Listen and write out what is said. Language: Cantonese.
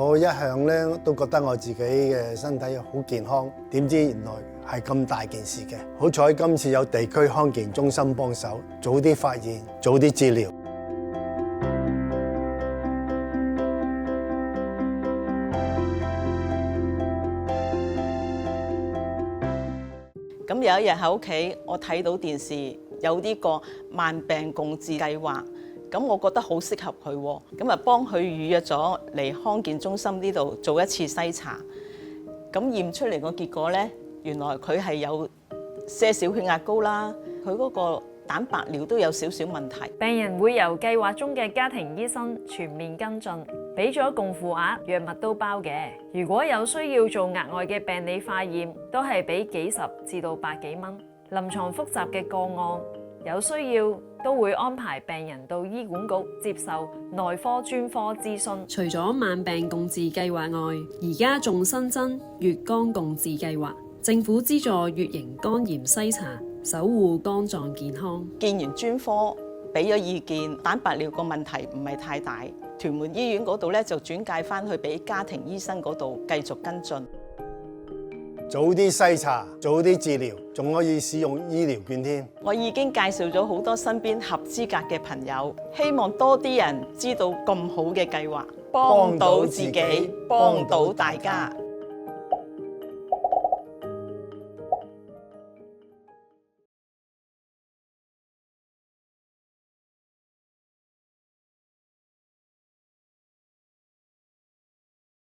我一向咧都覺得我自己嘅身體好健康，點知原來係咁大件事嘅。好彩今次有地區康健中心幫手，早啲發現，早啲治療。咁有一日喺屋企，我睇到電視有呢個慢病共治計劃，咁我覺得好適合佢喎，咁啊幫佢預約咗嚟康健中心呢度做一次篩查，咁驗出嚟個結果呢，原來佢係有些少血壓高啦，佢嗰個蛋白尿都有少少問題。病人會由計劃中嘅家庭醫生全面跟進，俾咗共付額，藥物都包嘅。如果有需要做額外嘅病理化驗，都係俾幾十至到百幾蚊。臨床複雜嘅個案，有需要都會安排病人到醫管局接受內科專科諮詢。除咗慢病共治計劃外，而家仲新增乙肝共治計劃，政府資助乙型肝炎篩查，守護肝臟健康。見完專科，俾咗意見，蛋白尿個問題唔係太大，屯門醫院嗰度咧就轉介翻去俾家庭醫生嗰度繼續跟進。早啲篩查，早啲治療，仲可以使用醫療券添。我已經介紹咗好多身邊合資格嘅朋友，希望多啲人知道咁好嘅計劃，幫到自己，幫到大家。